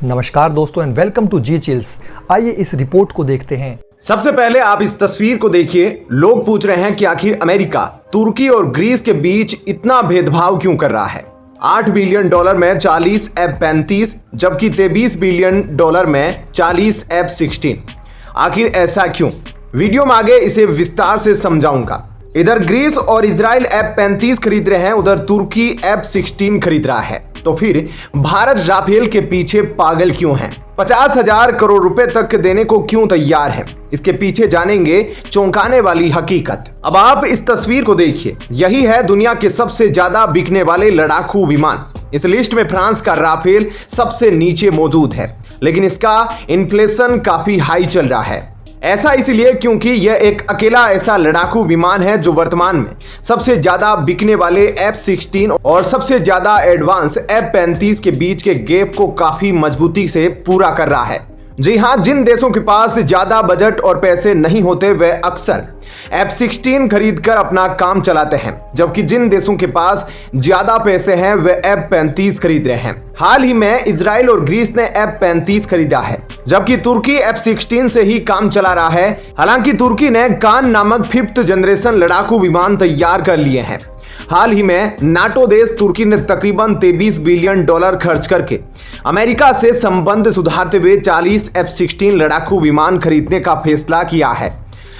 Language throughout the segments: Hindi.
नमस्कार दोस्तों एंड वेलकम टू जी चिल्स। आइए इस रिपोर्ट को देखते हैं। सबसे पहले आप इस तस्वीर को देखिए। लोग पूछ रहे हैं कि आखिर अमेरिका तुर्की और ग्रीस के बीच इतना भेदभाव क्यों कर रहा है। $8 बिलियन में 40 F-35 जबकि $23 बिलियन में 40 F-16। आखिर ऐसा क्यों? वीडियो में आगे इसे विस्तार से समझाऊंगा। इधर ग्रीस और इजराइल F-35 खरीद रहे हैं, उधर तुर्की F-16 खरीद रहा है। तो फिर भारत राफेल के पीछे पागल क्यों है? 50,000 करोड़ रुपए तक देने को क्यों तैयार है? इसके पीछे जानेंगे चौंकाने वाली हकीकत। अब आप इस तस्वीर को देखिए। यही है दुनिया के सबसे ज्यादा बिकने वाले लड़ाकू विमान। इस लिस्ट में फ्रांस का राफेल सबसे नीचे मौजूद है, लेकिन इसका इन्फ्लेशन काफी हाई चल रहा है। ऐसा इसलिए क्योंकि यह एक अकेला ऐसा लड़ाकू विमान है जो वर्तमान में सबसे ज्यादा बिकने वाले F-16 और सबसे ज्यादा एडवांस F-35 के बीच के गैप को काफी मजबूती से पूरा कर रहा है। जी हां, जिन देशों के पास ज्यादा बजट और पैसे नहीं होते वे अक्सर F-16 खरीद कर अपना काम चलाते हैं, जबकि जिन देशों के पास ज्यादा पैसे हैं वे F-35 खरीद रहे हैं। हाल ही में इजराइल और ग्रीस ने F-35 खरीदा है, जबकि तुर्की F-16 से ही काम चला रहा है। हालांकि तुर्की ने कान नामक 5th जनरेशन लड़ाकू विमान तैयार कर लिए हैं। हाल ही में नाटो देश तुर्की ने तकरीबन $23 बिलियन खर्च करके अमेरिका से संबंध सुधारते हुए 40 F-16 लड़ाकू विमान खरीदने का फैसला किया है।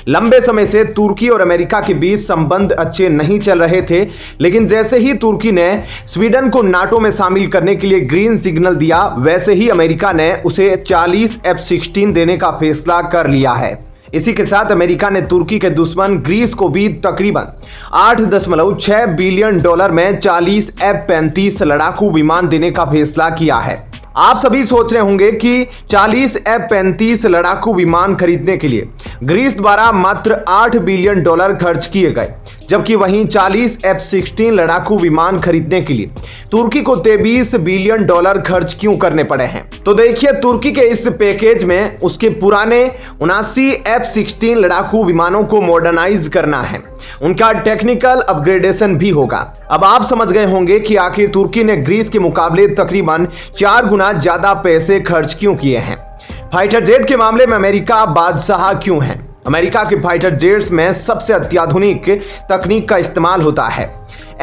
लंबे समय से तुर्की और अमेरिका के बीच संबंध अच्छे नहीं चल रहे थे, लेकिन जैसे ही तुर्की ने स्वीडन को नाटो में शामिल करने के लिए ग्रीन सिग्नल दिया, वैसे ही अमेरिका ने उसे 40 F-16 देने का फैसला कर लिया है। इसी के साथ अमेरिका ने तुर्की के दुश्मन ग्रीस को भी तकरीबन $8.6 बिलियन में 40 F-35 लड़ाकू विमान देने का फैसला किया है। आप सभी सोच रहे होंगे कि 40 F-35 लड़ाकू विमान खरीदने के लिए ग्रीस द्वारा मात्र $8 बिलियन खर्च किए गए, जबकि वहीं 40 F-16 लड़ाकू विमान खरीदने के लिए तुर्की को $23 बिलियन खर्च क्यों करने पड़े हैं। तो देखिए, तुर्की के इस पैकेज में उसके पुराने 79 F-16 लड़ाकू विमानों को मॉडर्नाइज करना है, उनका टेक्निकल अपग्रेडेशन भी होगा। अब आप समझ गए होंगे कि आखिर तुर्की ने ग्रीस के मुकाबले तकरीबन 4 गुना ज्यादा पैसे खर्च क्यों किए हैं। फाइटर जेट के मामले में अमेरिका बादशाह क्यों है? अमेरिका के फाइटर जेट्स में सबसे अत्याधुनिक तकनीक का इस्तेमाल होता है।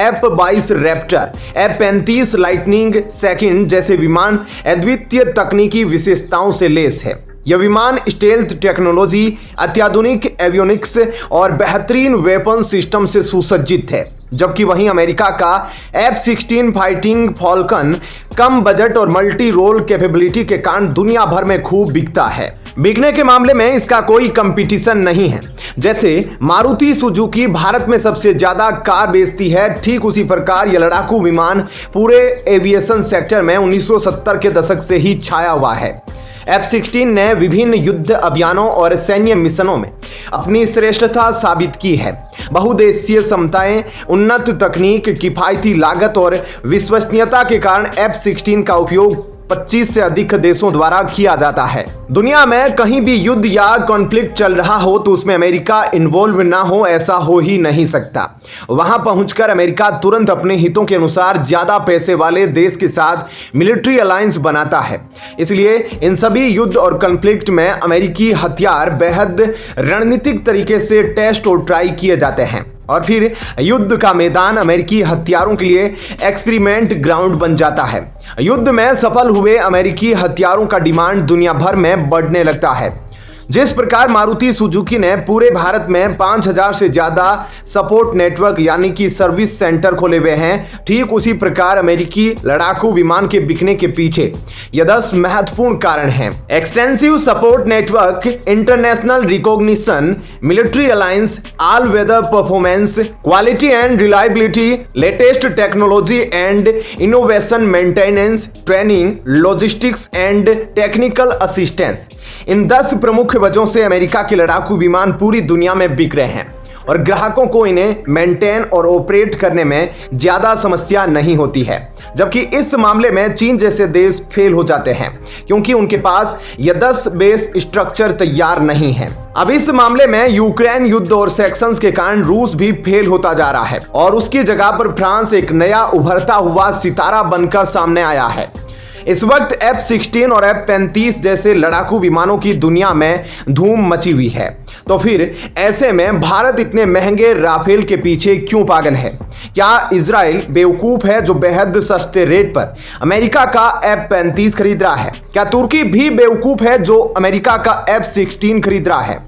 F-22 Raptor, F-35 lightning second जैसे विमान अद्वितीय तकनीकी विशेषताओं से लैस है। यह विमान स्टेल्थ टेक्नोलॉजी, अत्याधुनिक एवियोनिक्स और बेहतरीन वेपन सिस्टम से सुसज्जित है, जबकि वहीं अमेरिका का F-16 फाइटिंग फॉल्कन कम बजट और मल्टी रोल कैपेबिलिटी के कारण दुनिया भर में खूब बिकता है। बिकने के मामले में इसका कोई कंपटीशन नहीं है। जैसे मारुति सुजुकी भारत में सबसे ज्यादा कार बेचती है, ठीक उसी प्रकार यह लड़ाकू विमान पूरे एविएशन सेक्टर में 1970 के दशक से ही छाया हुआ है। F-16 ने विभिन्न युद्ध अभियानों और सैन्य मिशनों में अपनी श्रेष्ठता साबित की है। बहुदेशीय क्षमताएं, उन्नत तकनीक, किफायती लागत और विश्वसनीयता के कारण F-16 का उपयोग 25 से अधिक देशों द्वारा किया जाता है। दुनिया में कहीं भी युद्ध या कॉन्फ्लिक्ट चल रहा हो तो उसमें अमेरिका इन्वॉल्व ना हो, ऐसा हो ही नहीं सकता। वहां पहुंचकर अमेरिका तुरंत अपने हितों के अनुसार ज्यादा पैसे वाले देश के साथ मिलिट्री अलायंस बनाता है। इसलिए इन सभी युद्ध और कॉन्फ्लिक्ट में अमेरिकी हथियार बेहद रणनीतिक तरीके से टेस्ट और ट्राई किए जाते हैं, और फिर युद्ध का मैदान अमेरिकी हथियारों के लिए एक्सपेरिमेंट ग्राउंड बन जाता है। युद्ध में सफल हुए अमेरिकी हथियारों का डिमांड दुनिया भर में बढ़ने लगता है। जिस प्रकार मारुति सुजुकी ने पूरे भारत में 5000 से ज्यादा सपोर्ट नेटवर्क यानी कि सर्विस सेंटर खोले हुए हैं, ठीक उसी प्रकार अमेरिकी लड़ाकू विमान के बिकने के पीछे ये 10 महत्वपूर्ण कारण हैं। Extensive support network, international recognition, military alliance, all weather performance, quality and reliability, latest technology and innovation, maintenance, training, logistics and technical assistance. इन 10 प्रमुख वजहों से अमेरिका के लड़ाकू विमान पूरी दुनिया में बिक रहे हैं और ग्राहकों को इन्हें मेंटेन और ऑपरेट करने में ज्यादा समस्या नहीं होती है, जबकि इस मामले में चीन जैसे देश फेल हो जाते हैं क्योंकि उनके पास यह 10 बेस स्ट्रक्चर तैयार नहीं है। अब इस मामले में यूक्रेन युद्ध और सैंक्शंस के कारण रूस भी फेल होता जा रहा है और उसकी जगह पर फ्रांस एक नया उभरता हुआ सितारा बनकर सामने आया है। इस वक्त F-16 और F-35 जैसे लड़ाकू विमानों की दुनिया में धूम मची हुई है। तो फिर ऐसे में भारत इतने महंगे राफेल के पीछे क्यों पागल है? क्या इजराइल बेवकूफ है जो बेहद सस्ते रेट पर अमेरिका का F-35 खरीद रहा है? क्या तुर्की भी बेवकूफ है जो अमेरिका का F-16 खरीद रहा है?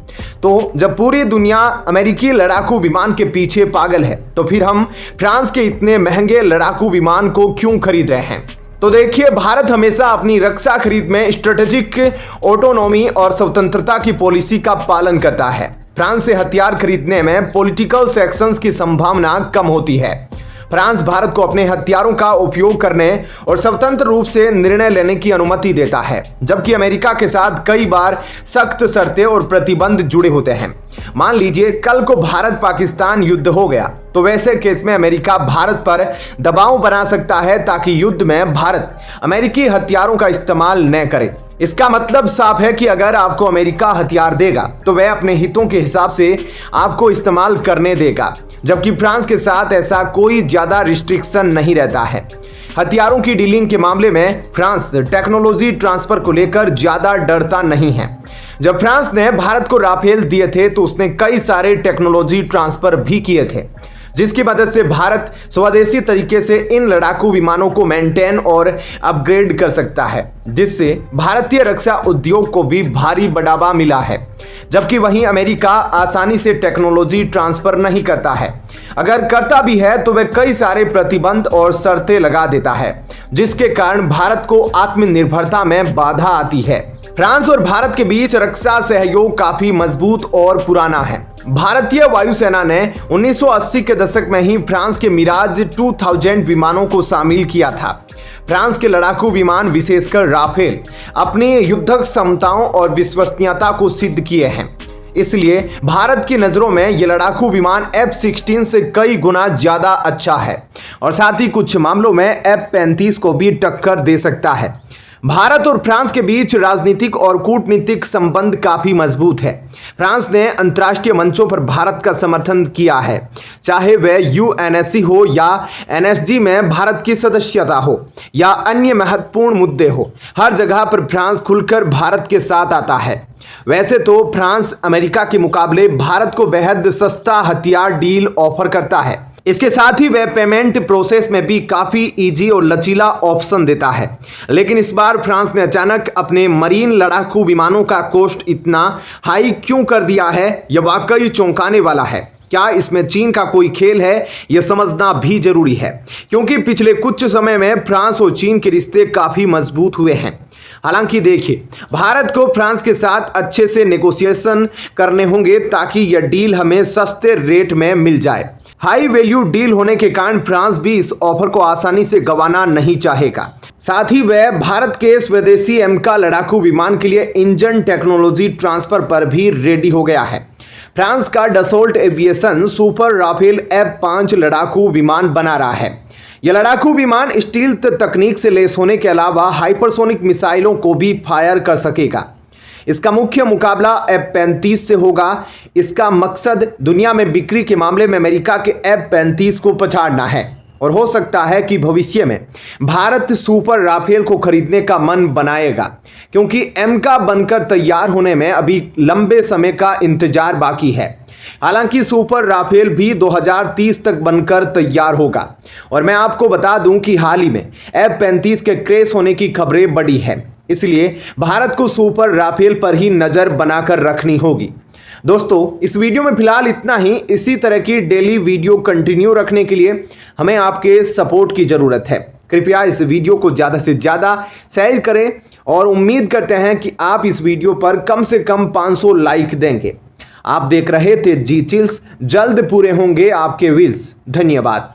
तो जब पूरी दुनिया अमेरिकी लड़ाकू विमान के पीछे पागल है, तो फिर हम फ्रांस के इतने महंगे लड़ाकू विमान को क्यों खरीद रहे हैं? तो देखिए, भारत हमेशा अपनी रक्षा खरीद में स्ट्रेटेजिक ऑटोनॉमी और स्वतंत्रता की पॉलिसी का पालन करता है। फ्रांस से हथियार खरीदने में पॉलिटिकल सैंक्शंस की संभावना कम होती है। फ्रांस भारत को अपने हथियारों का उपयोग करने और स्वतंत्र रूप से निर्णय लेने की अनुमति देता है, जबकि अमेरिका के साथ कई बार सख्त शर्तें और प्रतिबंध जुड़े होते हैं। मान लीजिए कल को भारत पाकिस्तान युद्ध हो गया, तो वैसे केस में अमेरिका भारत पर दबाव बना सकता है ताकि युद्ध में भारत अमेरिकी हथियारों का इस्तेमाल न करे। इसका मतलब साफ है कि अगर आपको अमेरिका हथियार देगा तो वह अपने हितों के हिसाब से आपको इस्तेमाल करने देगा, जबकि फ्रांस के साथ ऐसा कोई ज्यादा रिस्ट्रिक्शन नहीं रहता है। हथियारों की डीलिंग के मामले में फ्रांस टेक्नोलॉजी ट्रांसफर को लेकर ज्यादा डरता नहीं है। जब फ्रांस ने भारत को राफेल दिए थे तो उसने कई सारे टेक्नोलॉजी ट्रांसफर भी किए थे, जिसकी मदद से भारत स्वदेशी तरीके से इन लड़ाकू विमानों को मेंटेन और अपग्रेड कर सकता है, जिससे भारतीय रक्षा उद्योग को भी भारी बढ़ावा मिला है। जबकि वहीं अमेरिका आसानी से टेक्नोलॉजी ट्रांसफर नहीं करता है। अगर करता भी है तो वह कई सारे प्रतिबंध और शर्तें लगा देता है, जिसके कारण भारत को आत्मनिर्भरता में बाधा आती है। फ्रांस और भारत के बीच रक्षा सहयोग काफी मजबूत और पुराना है। भारतीय वायुसेना ने 1980 के दशक में ही फ्रांस के मिराज 2000 विमानों को शामिल किया था। फ्रांस के लड़ाकू विमान, विशेषकर राफेल, अपनी युद्धक क्षमताओं और विश्वसनीयता को सिद्ध किए हैं। इसलिए भारत की नजरों में ये लड़ाकू विमान F-16 से कई गुना ज्यादा अच्छा है और साथ ही कुछ मामलों में F-35 को भी टक्कर दे सकता है। भारत और फ्रांस के बीच राजनीतिक और कूटनीतिक संबंध काफी मजबूत है। फ्रांस ने अंतर्राष्ट्रीय मंचों पर भारत का समर्थन किया है, चाहे वह UNSC हो या NSG में भारत की सदस्यता हो या अन्य महत्वपूर्ण मुद्दे हो। हर जगह पर फ्रांस खुलकर भारत के साथ आता है। वैसे तो फ्रांस अमेरिका के मुकाबले भारत को बेहद सस्ता हथियार डील ऑफर करता है। इसके साथ ही वह पेमेंट प्रोसेस में भी काफी इजी और लचीला ऑप्शन देता है। लेकिन इस बार फ्रांस ने अचानक अपने मरीन लड़ाकू विमानों का कॉस्ट इतना हाई क्यों कर दिया है, यह वाकई चौंकाने वाला है। क्या इसमें चीन का कोई खेल है, यह समझना भी जरूरी है, क्योंकि पिछले कुछ समय में फ्रांस और चीन के रिश्ते काफी मजबूत हुए हैं। हालांकि देखिए, भारत को फ्रांस के साथ अच्छे से नेगोशिएशन करने होंगे ताकि यह डील हमें सस्ते रेट में मिल जाए। हाई वैल्यू डील होने के कारण फ्रांस भी इस ऑफर को आसानी से गंवाना नहीं चाहेगा। साथ ही वह भारत के स्वदेशी एमका लड़ाकू विमान के लिए इंजन टेक्नोलॉजी ट्रांसफर पर भी रेडी हो गया है। फ्रांस का Dassault aviation super Rafale F-5 लड़ाकू विमान बना रहा है। यह लड़ाकू विमान स्टील्थ तकनीक से लैस होने के अलावा हाइपरसोनिक मिसाइलों को भी फायर कर सकेगा। इसका मुख्य मुकाबला F-35 से होगा। इसका मकसद दुनिया में बिक्री के मामले में अमेरिका के F-35 को पछाड़ना है और हो सकता है कि भविष्य में भारत सुपर राफेल को खरीदने का मन बनाएगा, क्योंकि एमका बनकर तैयार होने में अभी लंबे समय का इंतजार बाकी है। हालांकि सुपर राफेल भी 2030 तक बनकर तैयार होगा। और मैं आपको बता दूं कि हाल ही में F-35 के क्रैश होने की खबरें बढ़ी है, इसलिए भारत को सुपर राफेल पर ही नजर बनाकर रखनी होगी। दोस्तों, इस वीडियो में फिलहाल इतना ही। इसी तरह की डेली वीडियो कंटिन्यू रखने के लिए हमें आपके सपोर्ट की ज़रूरत है। कृपया इस वीडियो को ज़्यादा से ज़्यादा शेयर करें और उम्मीद करते हैं कि आप इस वीडियो पर कम से कम 500 लाइक देंगे। आप देख रहे थे जी चिल्स, जल्द पूरे होंगे आपके विल्स। धन्यवाद।